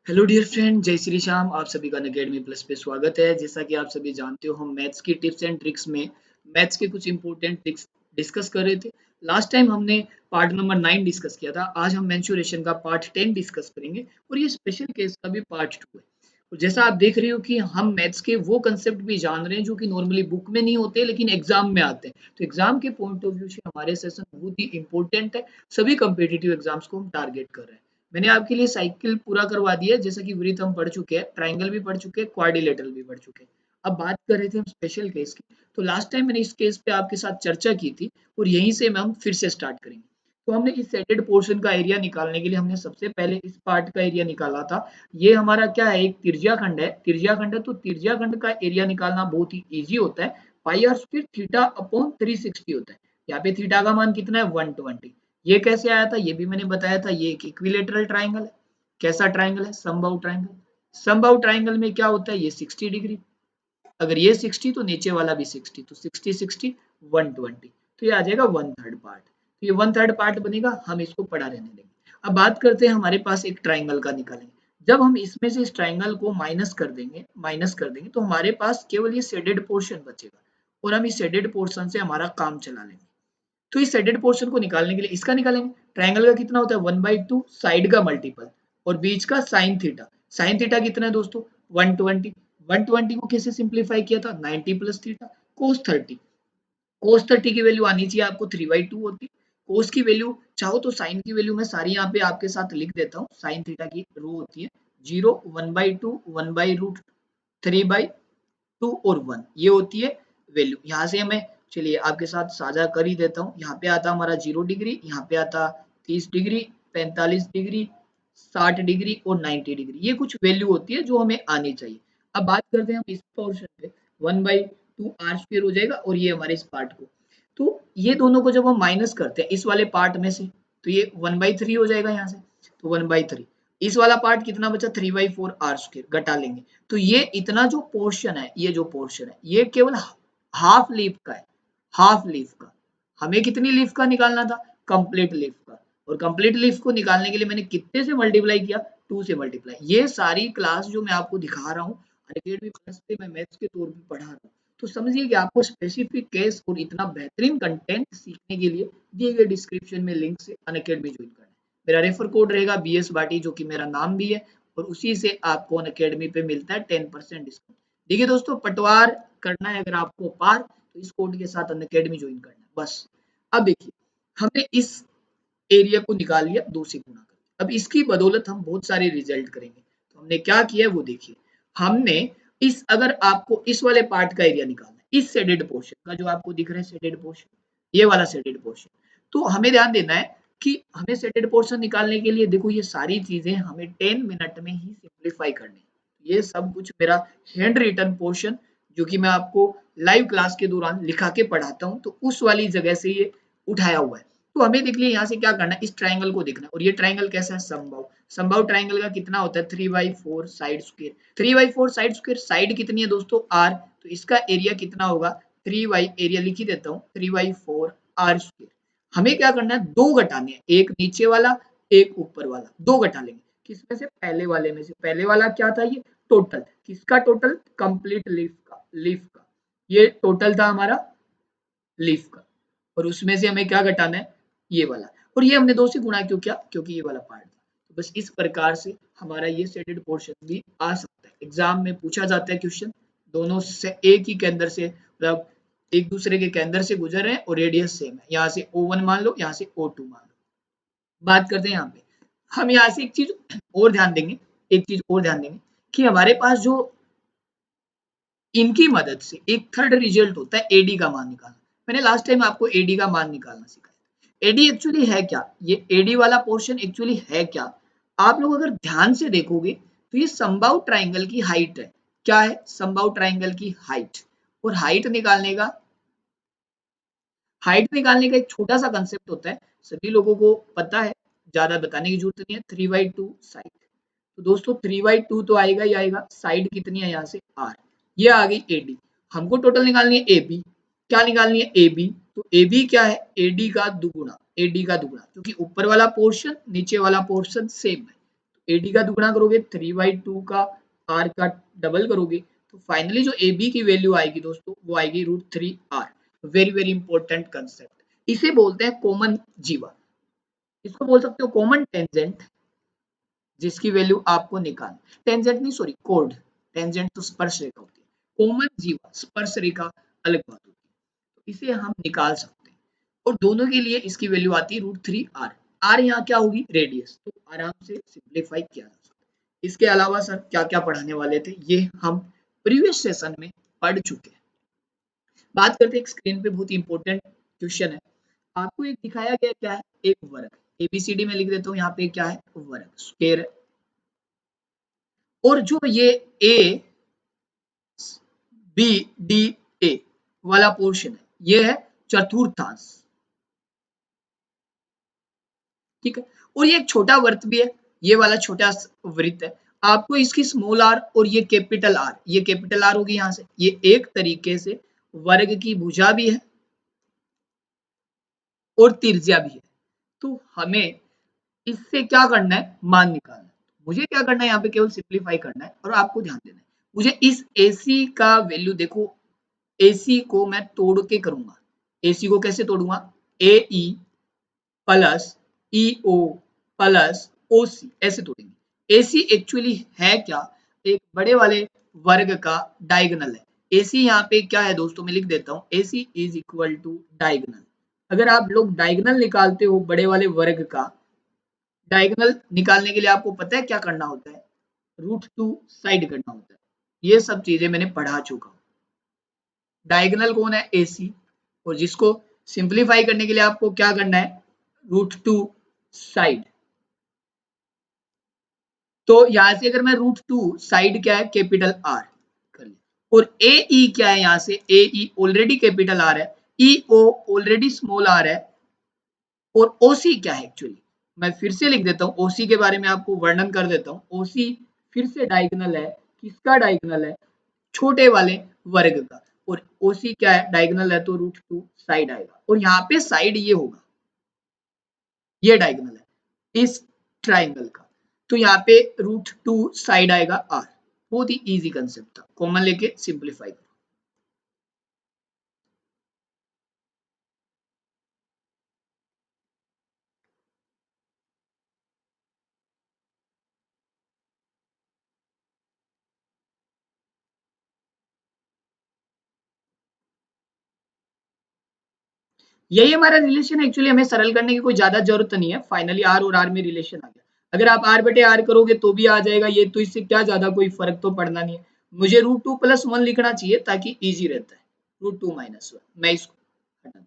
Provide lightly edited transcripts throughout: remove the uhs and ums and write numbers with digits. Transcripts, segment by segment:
Hello dear friend, जय श्री श्याम। आप सभी का अकेडमी प्लस पे स्वागत है। जैसा कि आप सभी जानते हो, हम मैथ्स की टिप्स एंड ट्रिक्स में मैथ्स के कुछ इंपॉर्टेंट ट्रिक्स डिस्कस कर रहे थे। लास्ट टाइम हमने पार्ट नंबर 9 डिस्कस किया था। आज हम मेंसुरेशन का पार्ट 10 डिस्कस करेंगे और ये स्पेशल केस का भी पार्ट 2 है। और जैसा आप देख रहे हो कि हम मैथ्स के वो कंसेप्ट भी जान रहे हैं जो कि नॉर्मली बुक में नहीं होते लेकिन एग्जाम में आते हैं। तो एग्जाम के पॉइंट ऑफ व्यू से हमारे सेशन बहुत ही इंपॉर्टेंट है। सभी कम्पिटिटिव एग्जाम्स को हम टारगेट कर रहे हैं। मैंने आपके लिए साइकिल पूरा करवा दिया है, जैसा कि वृत्त हम पढ़ चुके हैं, ट्राइंगल भी पढ़ चुके हैं, क्वाड्रिलेटरल भी पढ़ चुके हैं। अब बात कर रहे थे हम स्पेशल केस की। तो लास्ट टाइम मैंने इस केस पे आपके साथ चर्चा की थी और यहीं से हम फिर से स्टार्ट करेंगे। तो हमने इस सेटेड पोर्शन का एरिया निकालने के लिए हमने सबसे पहले इस पार्ट का एरिया निकाला था। ये हमारा क्या है, एक त्रिज्याखंड है। त्रिज्याखंड है तो त्रिज्याखंड का एरिया निकालना बहुत ही ईजी होता है। पाई आर स्क्वायर थीटा अपॉन 360 होता है। यहाँ पे थीटा का मान कितना है, 120। ये कैसे आया था ये भी मैंने बताया था। ये एक इक्विलेटरल ट्राइंगल है। कैसा ट्राइंगल है, समबाहु ट्राइंगल। समबाहु ट्राइंगल में क्या होता है, ये 60 डिग्री। अगर ये 60 तो नीचे वाला भी 60, तो 60 60 120। तो ये आ जाएगा 1/3 पार्ट। तो ये 1/3 पार्ट बनेगा, हम इसको पड़ा रहने देंगे। अब बात करते हैं हमारे पास एक ट्राइंगल का निकालेंगे। जब हम इसमें से इस ट्राइंगल को माइनस कर देंगे तो हमारे पास केवल ये शेडेड पोर्शन बचेगा और हम इस शेडेड पोर्शन से हमारा काम चला लेंगे। तो इस शेडेड पोर्शन को निकालने के लिए इसका निकालेंगे। ट्राइंगल का कितना होता है, 1/2 साइड का मल्टीपल और बीच का साइन थीटा। साइन थीटा कितना है दोस्तों, 120। 120 को कैसे सिंप्लीफाई किया था, 90 प्लस थीटा कोस 30। कोस 30 की वैल्यू आनी चाहिए आपको 3/2 होती। कोस की वैल्यू चाहो तो साइन की वैल्यू मैं सारी यहाँ पे आपके साथ लिख देता हूँ। साइन थीटा की रो होती है 0, 1/2, 1/√3/2 और 1, ये होती है वैल्यू। यहाँ से मैं चलिए आपके साथ साझा कर ही देता हूँ। यहाँ पे आता हमारा 0 डिग्री, यहाँ पे आता 30 डिग्री, 45 डिग्री, 60 डिग्री और 90 डिग्री। ये कुछ वैल्यू होती है जो हमें आनी चाहिए। अब बात करते हैं हम इस पोर्शन पे। 1/2 आर स्क्वायर हो जाएगा और ये हमारे इस पार्ट को। तो ये दोनों को जब हम माइनस करते हैं इस वाले पार्ट में से, तो ये 1/3 हो जाएगा यहाँ से। तो 1/3 इस वाला पार्ट कितना बचा, 3/4 आर स्क्वायर घटा लेंगे। तो ये इतना जो पोर्शन है, ये जो पोर्शन है ये केवल हाफ लीफ का है। हाफ लीफ का। हमें कितनी लीफ का निकालना था, कंप्लीट लीफ का। और कंप्लीट लीफ को निकालने के लिए मैंने कितने से मल्टीप्लाई किया, 2 से मल्टीप्लाई। ये सारी क्लास जो मैं आपको दिखा रहा हूँ अकेडमी प्लस पे मैं मैथ्स के तौर पे पढ़ा रहा हूँ। तो समझिए कि आपको स्पेसिफिक केस और इतना बेहतरीन कंटेंट सीखने के लिए दिए गए डिस्क्रिप्शन में लिंक से अनअकैडमी ज्वाइन करना है। मेरा रेफर कोड रहेगा BS बाटी, जो कि मेरा नाम भी है और उसी से आपको अनअकैडमी पे मिलता है 10% डिस्काउंट। देखिए दोस्तों, पटवार करना है अगर आपको पार, तो इस कोड के साथ अनअकैडमी ज्वाइन करना है बस। अब देखिए, हमने इस एरिया को निकाल लिया 2 से गुणा करके। अब इसकी बदौलत हम बहुत सारे रिजल्ट करेंगे। तो हमने क्या किया वो देखिए। हमने इस, अगर आपको इस वाले पार्ट का एरिया निकालना है, इस शेडेड पोर्शन का जो आपको दिख रहा है शेडेड पोर्शन, ये वाला शेडेड पोर्शन, तो हमें ध्यान देना है कि हमें शेडेड पोर्शन निकालने के लिए देखो ये सारी चीजें हमें 10 मिनट में ही सिंप्लीफाई करनी है। ये सब कुछ मेरा हैंड रिटन पोर्शन, जो कि मैं आपको लाइव क्लास के दौरान लिखा के पढ़ाता हूँ, तो उस वाली जगह से ये उठाया हुआ है। तो हमें देख लिया यहाँ से क्या करना है, इस ट्राइंगल को देखना है। और ये ट्राइंगल कैसा है, समबाहु। समबाहु ट्राइंगल का कितना होता है, 3/4 side square. 3/4 side square, side कितनी है दोस्तों, r। तो इसका एरिया कितना होगा, 3 बाई, एरिया लिख ही देता हूँ, 3/4 r स्क्वायर। हमें क्या करना है, दो घटाने हैं, एक नीचे वाला एक ऊपर वाला, दो घटा लेंगे। किसमें से, पहले वाले में से। पहले वाला क्या था, ये टोटल। किसका टोटल, कंप्लीट लीफ का। लीफ का ये टोटल था हमारा लीफ का। और उसमें से हमें क्या घटाना है, ये वाला। और ये हमने 2 से गुणा क्यों किया, क्योंकि ये वाला पार्ट था। तो बस इस प्रकार से हमारा ये शेडेड पोर्शन भी आ सकता है। एग्जाम में पूछा जाता है क्वेश्चन, दोनों से एक ही केंद्र से, मतलब एक दूसरे के केंद्र से गुजर रहे हैं और रेडियस सेम है। यहाँ से O1 मान लो, यहाँ से O2 मान लो। बात करते हैं यहाँ पे, हम यहाँ से एक चीज और ध्यान देंगे, एक चीज और ध्यान देंगे कि हमारे पास जो इनकी मदद से एक थर्ड रिजल्ट होता है एडी का मान निकालना। मैंने लास्ट टाइम आपको एडी का मान निकालना सिखाया। एडी एक्चुअली है क्या, ये एडी वाला पोर्शन एक्चुअली है क्या, आप लोग अगर ध्यान से देखोगे तो ये समबाहु ट्राइंगल की हाइट है। क्या है, समबाहु ट्राइंगल की हाइट। और हाइट निकालने का एक छोटा सा कंसेप्ट होता है, सभी लोगों को पता है, ज्यादा बताने की जरूरत नहीं है। 3/2 साइड। तो दोस्तों 3/2 तो आएगा ही आएगा। साइड कितनी है यहाँ से, r। ये आ गई एडी। हमको टोटल निकालनी है एबी। क्या निकालनी है, एबी। तो एबी क्या है, एडी का दुगुना। एडी का दुगुना, क्योंकि ऊपर वाला पोर्शन नीचे वाला पोर्शन सेम है। AD का दुगना करोगे 3/2 का R का डबल करोगे तो फाइनली जो AB की वैल्यू आएगी दोस्तों वो आएगी √3R। Very very important concept. इसे बोलते हैं कॉमन जीवा, इसको बोल सकते हो कॉमन टेंजेंट, जिसकी वैल्यू आपको निकाल, टेंजेंट नहीं सॉरी कोड, टेंजेंट तो स्पर्श रेखा होती है, कॉमन जीवा स्पर्श रेखा अलग बात होती है, तो इसे हम निकाल सकते हैं और दोनों के लिए इसकी वैल्यू आती है √3R। R यहाँ क्या होगी रेडियस, तो आराम से सिंप्लीफाई किया जा सकता है। इसके अलावा सर क्या क्या पढ़ाने वाले थे ये हम प्रीवियस सेशन में पढ़ चुके हैं। बात करते हैं स्क्रीन पे बहुत इंपॉर्टेंट क्वेश्चन है, आपको एक दिखाया गया क्या है, एक वर्ग, एबीसीडी में लिख देता हूँ, यहाँ पे क्या है वर्ग स्क्वायर है, और जो ये ए बी डी ए वाला पोर्शन है ये है चतुर्थांश, ठीक है, और ये एक छोटा वृत्त भी है, ये वाला छोटा वृत्त है, आपको इसकी स्मॉल आर और ये कैपिटल आर, ये कैपिटल आर होगी यहाँ से, ये एक तरीके से वर्ग की भुजा भी है और त्रिज्या भी है, तो हमें इससे क्या करना है मान निकालना है, मुझे क्या करना है यहाँ पे केवल सिंप्लीफाई करना है और आपको ध्यान देना है, मुझे इस AC का वैल्यू देखो, AC को मैं तोड़ के करूंगा, AC को कैसे तोड़ूंगा, AE plus EO plus OC ऐसे तोड़ेंगे। AC एक्चुअली है क्या, एक बड़े वाले वर्ग का डायगोनल है, AC यहाँ पे क्या है दोस्तों मैं लिख देता हूँ, AC is equal to diagonal. अगर आप लोग डायगोनल निकालते हो बड़े वाले वर्ग का, डायगोनल निकालने के लिए आपको पता है क्या करना होता है, √2 साइड करना होता है, ये सब चीजें मैंने पढ़ा चुका हूँ। डायगोनल कौन है AC, और जिसको सिंप्लीफाई करने के लिए आपको क्या करना है √2 साइड, तो यहां से अगर मैं √2 साइड क्या है कैपिटल R कर लिया, और AE क्या है, यहाँ से AE ऑलरेडी कैपिटल R है, EO ऑलरेडी स्मॉल r है, और OC क्या है एक्चुअली, मैं फिर से लिख देता हूँ, OC के बारे में आपको वर्णन कर देता हूँ। OC फिर से डायगोनल है, किसका डायगोनल है, छोटे वाले वर्ग का, और OC क्या है डायगोनल है, तो √2 साइड आएगा, और यहाँ पे साइड ये होगा, ये डायगोनल है इस ट्राइंगल का, तो यहाँ पे √2 साइड आएगा R। बहुत ही इजी कंसेप्ट था, कॉमन लेके सिंप्लीफाई करो। यही हमारा रिलेशन, एक्चुअली हमें सरल करने की कोई ज्यादा जरूरत नहीं है, फाइनली R और R में रिलेशन आ गया, अगर आप R बटे R करोगे तो भी आ जाएगा ये, तो इससे क्या ज्यादा कोई फर्क तो पड़ना नहीं है, मुझे √2 + 1 लिखना चाहिए ताकि इजी रहता है, √2 - 1 मैं इसको हटा दूं,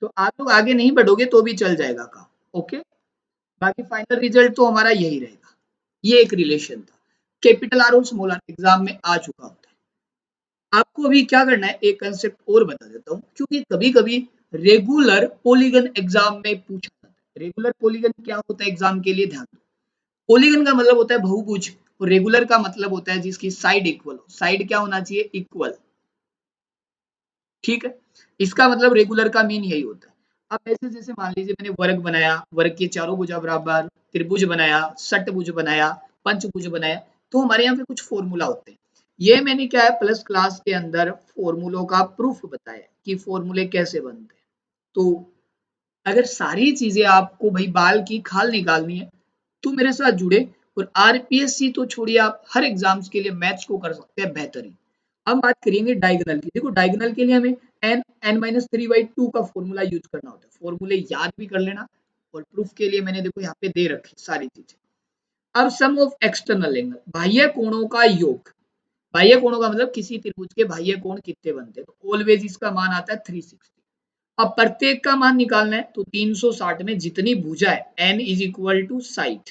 तो आप लोग आगे नहीं बढ़ोगे तो भी चल जाएगा काम, ओके, बाकी फाइनल रिजल्ट तो हमारा यही रहेगा। ये एक रिलेशन था, कैपिटल R और स्मॉल r एग्जाम में आ चुका होता है। आपको अभी क्या करना है, एक कंसेप्ट और बता देता हूँ, क्योंकि कभी कभी रेगुलर पॉलीगन एग्जाम में पूछा जाता है, रेगुलर पॉलीगन क्या होता है एग्जाम के लिए ध्यान दो, पॉलीगन का मतलब होता है बहुभुज, और रेगुलर का मतलब होता है जिसकी साइड इक्वल हो, साइड क्या होना चाहिए इक्वल, ठीक है, इसका मतलब रेगुलर का मीन यही होता है। अब ऐसे जैसे मान लीजिए मैंने वर्ग बनाया, वर्ग के चारों भुजा बराबर, त्रिभुज बनाया, षटभुज बनाया, पंचभुज बनाया, तो हमारे यहाँ पे कुछ फॉर्मूला होते हैं, ये मैंने क्या है प्लस क्लास के अंदर फॉर्मूलों का प्रूफ बताया कि फॉर्मूले कैसे बनते हैं, तो अगर सारी चीजें आपको भाई बाल की खाल निकालनी है तो मेरे साथ जुड़े, और आरपीएससी तो छोड़िए, आप हर एग्जाम्स के लिए मैथ्स को कर सकते हैं बेहतरीन। हम बात करेंगे डायगोनल की, देखो डायगोनल के लिए हमें n-3/2 का फॉर्मूला यूज करना होता है, फॉर्मूले याद भी कर लेना, और प्रूफ के लिए मैंने देखो यहाँ पे दे रखी सारी चीजें। अब सम ऑफ एक्सटर्नल एंगल, बाह्य कोणों का योग, बाह्य कोणों का मतलब किसी त्रिभुज के बाह्य कोण कितने बनते हैं, तो ऑलवेज इसका मान आता है 360। अब प्रत्येक का मान निकालना है, तो 360 में जितनी भुजा है n is equal to side,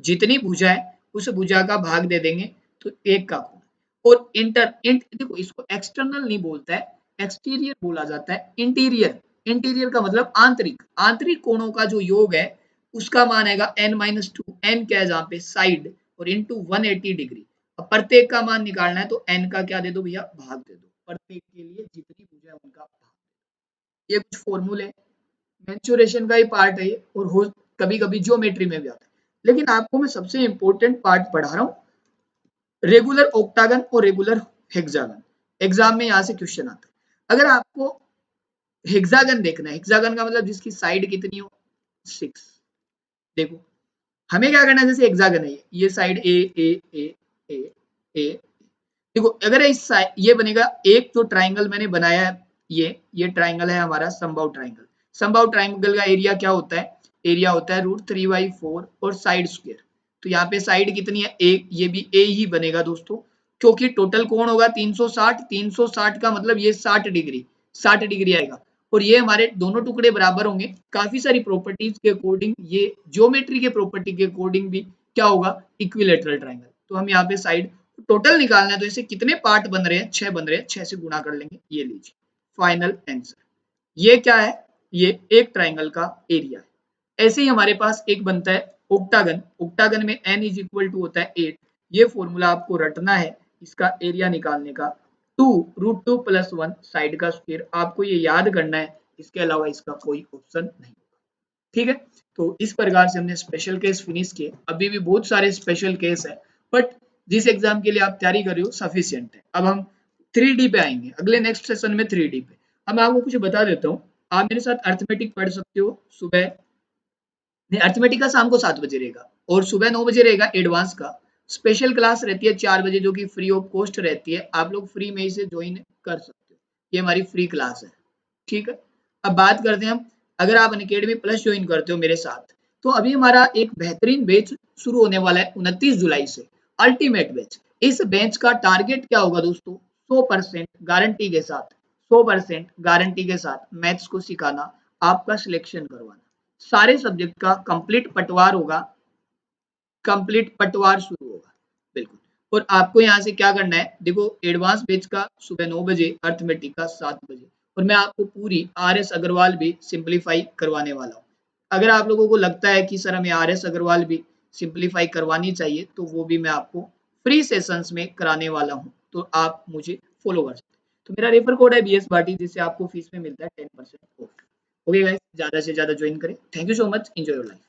जितनी भुजा है उस भुजा का भाग दे देंगे, तो एक का कोण, और देखो इसको एक्सटर्नल नहीं बोलता है, एक्सटीरियर बोला जाता है, इंटीरियर, इंटीरियर का मतलब आंतरिक, आंतरिक कोणों का जो योग है उसका मान आएगा n-2, n क्या है जहाँ पे साइड, और इंटू 180 डिग्री। अब प्रत्येक का मान निकालना है तो n का क्या दे दो भैया भाग दे दो, प्रत्येक के लिए जितनी भुजा है उनका भाग, ये कुछ फॉर्मूले, मेंसुरेशन का ही पार्ट है ये, और हो कभी कभी ज्योमेट्री में भी आता है। लेकिन आपको मैं सबसे इंपॉर्टेंट पार्ट पढ़ा रहा हूँ, रेगुलर ऑक्टागन और रेगुलर हेक्सागन। एग्जाम में यहाँ से क्वेश्चन आता है। अगर आपको हेक्सागन देखना है, हेक्सागन का मतलब जिसकी साइड कितनी हो 6। देखो हमें क्या करना है, जैसे हेक्सागन है ये साइड ए ए ए ए ए। देखो अगर ये बनेगा एक जो ट्राइंगल मैंने बनाया है, ये ट्राइंगल है हमारा समबाहु ट्राइंगल। समबाहु ट्राइंगल का एरिया क्या होता है, एरिया होता है √3/4 और साइड स्क्वायर। तो यहाँ पे साइड कितनी है एक, ये भी ए ही बनेगा दोस्तों, क्योंकि टोटल कोण होगा 360। 360 का मतलब ये 60 डिग्री, 60 डिग्री आएगा। और ये हमारे दोनों टुकड़े बराबर होंगे। काफी सारी प्रॉपर्टीज के अकॉर्डिंग, ये ज्योमेट्री के प्रॉपर्टी के अकॉर्डिंग भी क्या होगा, इक्विलेटरल ट्राइंगल। तो हम यहाँ पे साइड टोटल निकालना है, तो इसे कितने पार्ट बन रहे हैं, 6 बन रहे हैं, 6 से गुणा कर लेंगे। ये लीजिए फाइनल आंसर। ये क्या है, ये एक ट्राइंगल का एरिया है। ऐसे ही हमारे पास एक बनता है ऑक्टागन। ऑक्टागन में n इज इक्वल टू होता है 8। ये फॉर्मूला आपको रटना है इसका एरिया निकालने का, 2√2 + 1 साइड का स्क्वायर। आपको ये याद करना है, इसके अलावा इसका कोई ऑप्शन नहीं। ठीक है, तो इस प्रकार से हमने स्पेशल केस फिनिश किए। अभी भी बहुत सारे स्पेशल केस है, बट जिस एग्जाम के लिए आप तैयारी कर रहे हो सफिशिएंट है। अब हम 3D पे आएंगे, अगले नेक्स्ट सेशन में 3D पे। अब मैं आपको कुछ बता देता हूँ, आप मेरे साथ अर्थमेटिक पढ़ सकते हो सुबह। अर्थमेटिक का शाम को 7 बजे रहेगा, और सुबह 9 बजे रहेगा एडवांस का। स्पेशल क्लास रहती है 4 बजे, जो कि फ्री ऑफ कॉस्ट रहती है, आप लोग फ्री में इसे ज्वाइन कर सकते हो। ये हमारी फ्री क्लास है। ठीक है, अब बात करते हैं हम, अगर आप अनअकैडमी प्लस ज्वाइन करते हो मेरे साथ, तो अभी हमारा एक बेहतरीन बैच शुरू होने वाला है 29 जुलाई से, अल्टीमेट बैच। इस बैच का टारगेट क्या होगा दोस्तों, 100% गारंटी के साथ, 100% गारंटी के साथ मैथ्स को सिखाना, आपका सिलेक्शन करवाना। सारे सब्जेक्ट का कंप्लीट पटवार होगा, कंप्लीट पटवार शुरू होगा, बिल्कुल। और आपको यहाँ से क्या करना है, देखो एडवांस बैच का सुबह 9 बजे, अर्थमेटिक का 7 बजे, और मैं आपको पूरी RS अग्रवाल भी सिंप्लीफाई करवाने वाला हूँ। अगर आप लोगों को लगता है कि सर हमें RS अग्रवाल भी सिंप्लीफाई करवानी चाहिए, तो वो भी मैं आपको फ्री सेशंस में कराने वाला हूँ, तो आप मुझे फॉलो कर सकते हैं। तो मेरा रेफर कोड है BS भाटी, जिससे आपको फीस में मिलता है 10% ऑफ। ओके गाइस, ज्यादा से ज्यादा ज्वाइन करें। Thank you so much, enjoy your life.